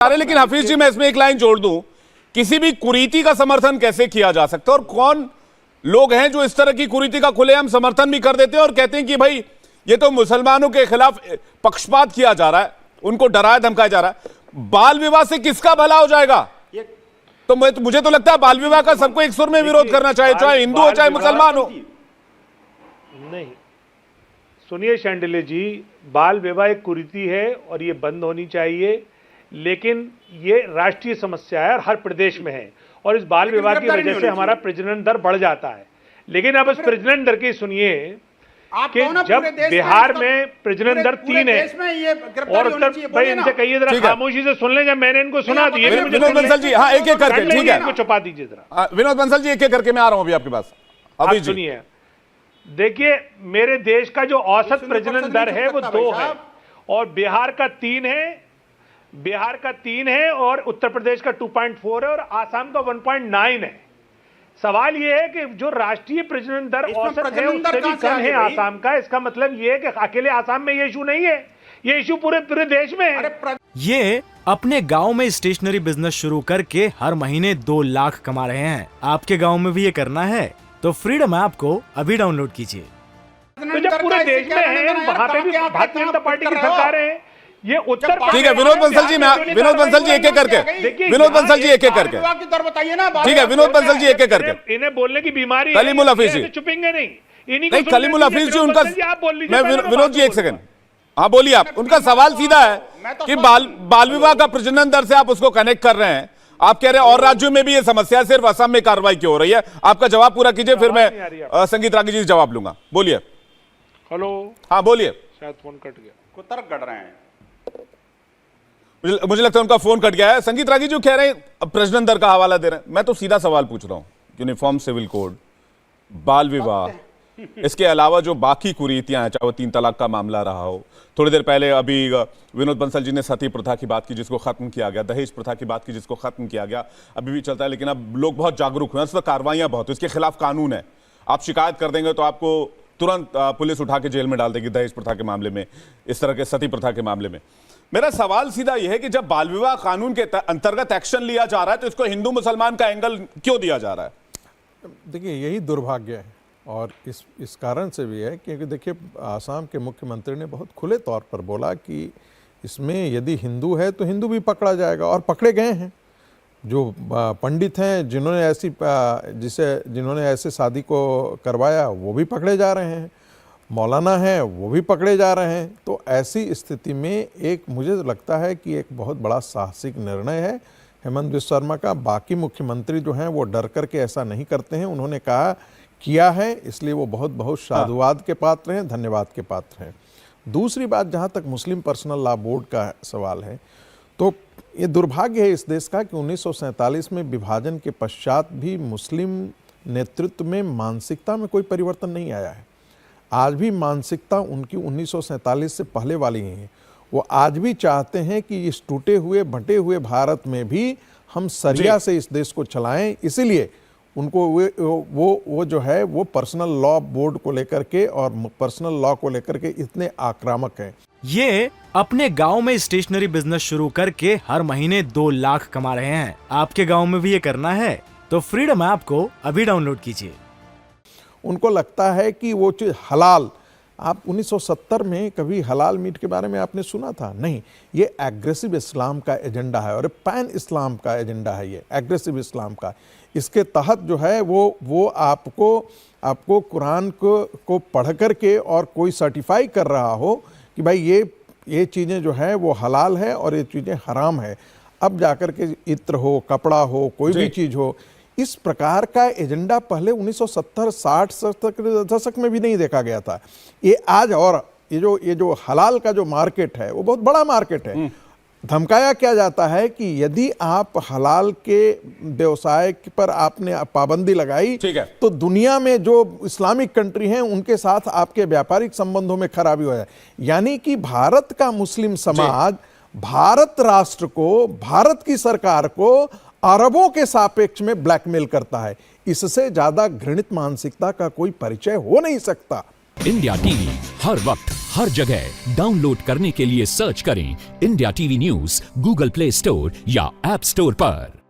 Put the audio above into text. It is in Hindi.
लेकिन हफीज जी, मैं इसमें एक लाइन जोड़ दूं, किसी भी कुरीति का समर्थन कैसे किया जा सकता है और कौन लोग हैं जो इस तरह की कुरीति का खुलेआम समर्थन भी कर देते हैं और कहते हैं कि भाई ये तो मुसलमानों के खिलाफ पक्षपात किया जा रहा है, उनको डराया धमकाया जा रहा है। बाल विवाह से किसका भला हो जाएगा? तो मुझे तो लगता है बाल विवाह का सबको एक सुर में विरोध करना चाहिए, चाहे हिंदू हो चाहे मुसलमान हो। नहीं, सुनिए शांडिल्य जी, बाल विवाह एक कुरीति है और ये बंद होनी चाहिए, लेकिन ये राष्ट्रीय समस्या है और हर प्रदेश में है और इस बाल विवाह की वजह से हमारा प्रजनन दर बढ़ जाता है। लेकिन अब इस प्रजनन दर की सुनिए कि जब बिहार में प्रजनन दर 3 है और उत्तर, भाई इनसे कहिए जरा खामोशी से सुन लें, जब मैंने इनको सुना दिए। विनोद बंसल जी, हाँ एक एक करके, ठीक है, इनको छुपा दीजिए जरा। विनोद बंसल जी, एक एक करके मैं आ रहा हूं अभी आपके पास। अभी सुनिए, देखिए मेरे देश का जो औसत प्रजनन दर है वो 2 है और बिहार का 3 है और उत्तर प्रदेश का 2.4 है और आसाम का 1.9 है। सवाल यह है कि जो राष्ट्रीय प्रजनन दर औसत है उससे भी कम है आसाम का। इसका मतलब यह है कि अकेले आसाम में ये इशू नहीं है, ये इशू पूरे देश में है। ये अपने गांव में स्टेशनरी बिजनेस शुरू करके हर महीने 2 लाख कमा रहे हैं। आपके गांव में भी ये करना है तो फ्रीडम ऐप को अभी डाउनलोड कीजिए। तो जब पूरे देश में है, वहाँ पे भी भारतीय जनता पार्टी की सरकारें हैं, ये उत्तर, ठीक है विनोद बंसल जी, मैं विनोद बंसल जी एक एक करके, विनोद बंसल जी एक एक करके, ठीक है विनोद बंसल जी एक एक करके। इन्हें बोलने की बीमारी कलीमुल हफीज जी चुपेंगे नहीं, कलीमुल हफीज जी उनका, मैं विनोद जी एक सेकंड, हाँ बोलिए आप। उनका सवाल सीधा है कि बाल विवाह का प्रजनन दर से आप उसको कनेक्ट कर रहे हैं, आप कह रहे हैं और राज्यों में भी ये समस्या, सिर्फ असम में कार्रवाई क्यों हो रही है? आपका जवाब पूरा कीजिए, फिर मैं संगीत रागी जी से जवाब लूंगा। बोलिए। हेलो, हाँ बोलिए। शायद फोन कट गया, को तर्क गढ़ रहे हैं। मुझे लगता है उनका फोन कट गया है। संगीत रागी जो कह रहे हैं प्रजनन दर का हवाला दे रहे हैं, मैं तो सीधा सवाल पूछ रहा हूं। यूनिफॉर्म सिविल कोड, बाल विवाह, इसके अलावा जो बाकी कुरीतियां हैं, चाहे वो 3 तलाक का मामला रहा हो, थोड़ी देर पहले अभी विनोद बंसल जी ने सती प्रथा की बात की जिसको खत्म किया गया, दहेज प्रथा की बात की जिसको खत्म किया गया, अभी भी चलता है, लेकिन अब लोग बहुत जागरूक हुए हैं, उस पर कार्रवाइयां बहुत, इसके खिलाफ कानून है। आप शिकायत कर देंगे तो आपको तुरंत पुलिस उठा के जेल में डाल देगी, दहेज प्रथा के मामले में, इस तरह के सती प्रथा के मामले में। मेरा सवाल सीधा यह है कि जब बाल विवाह कानून के अंतर्गत एक्शन लिया जा रहा है तो इसको हिंदू मुसलमान का एंगल क्यों दिया जा रहा है? देखिए, यही दुर्भाग्य है और इस कारण से भी है क्योंकि देखिए आसाम के मुख्यमंत्री ने बहुत खुले तौर पर बोला कि इसमें यदि हिंदू है तो हिंदू भी पकड़ा जाएगा और पकड़े गए हैं। जो पंडित हैं जिन्होंने ऐसे शादी को करवाया वो भी पकड़े जा रहे हैं, मौलाना हैं वो भी पकड़े जा रहे हैं। तो ऐसी स्थिति में एक मुझे लगता है कि एक बहुत बड़ा साहसिक निर्णय है हेमंत बिस्वा शर्मा का। बाकी मुख्यमंत्री जो हैं वो डर करके ऐसा नहीं करते हैं, उन्होंने कहा किया है, इसलिए वो बहुत साधुवाद के पात्र हैं, धन्यवाद के पात्र हैं। दूसरी बात, जहाँ तक मुस्लिम पर्सनल लॉ बोर्ड का सवाल है, तो ये दुर्भाग्य है इस देश का कि 1947 में विभाजन के पश्चात भी मुस्लिम नेतृत्व में मानसिकता में कोई परिवर्तन नहीं आया है। आज भी मानसिकता उनकी 1947 से पहले वाली ही है। वो आज भी चाहते हैं कि इस टूटे हुए बंटे हुए भारत में भी हम सरिया से इस देश को चलाएं, इसीलिए उनको वो जो है वो पर्सनल लॉ बोर्ड को लेकर के और पर्सनल लॉ को लेकर के इतने आक्रामक हैं। ये अपने गांव में स्टेशनरी बिजनेस शुरू करके हर महीने 2 लाख कमा रहे हैं। आपके गांव में भी ये करना है तो फ्रीडम ऐप को अभी डाउनलोड कीजिए। उनको लगता है कि वो चीज हलाल, आप 1970 में कभी हलाल मीट के बारे में आपने सुना था? नहीं, ये एग्रेसिव इस्लाम का एजेंडा है और पैन इस्लाम का एजेंडा है, ये एग्रेसिव इस्लाम का। इसके तहत जो है वो आपको कुरान को पढ़ करके और कोई सर्टिफाई कर रहा हो कि भाई ये चीज़ें जो है वो हलाल है और ये चीज़ें हराम है। अब जाकर के इत्र हो, कपड़ा हो, कोई भी चीज़ हो, इस प्रकार का एजेंडा पहले 1970-60 दशक में भी नहीं देखा गया था। ये आज, और ये जो हलाल का जो मार्केट है वो बहुत बड़ा मार्केट है। धमकाया क्या जाता है कि यदि आप हलाल के व्यवसाय पर आपने पाबंदी लगाई तो दुनिया में जो इस्लामिक कंट्री हैं उनके साथ आपके व्यापारिक संबंधों में खराबी हो जाए। यानी कि भारत का मुस्लिम समाज भारत राष्ट्र को, भारत की सरकार को अरबों के सापेक्ष में ब्लैकमेल करता है। इससे ज्यादा घृणित मानसिकता का कोई परिचय हो नहीं सकता। इंडिया टीवी हर वक्त हर जगह डाउनलोड करने के लिए सर्च करें India TV news Google play store या ऐप स्टोर पर।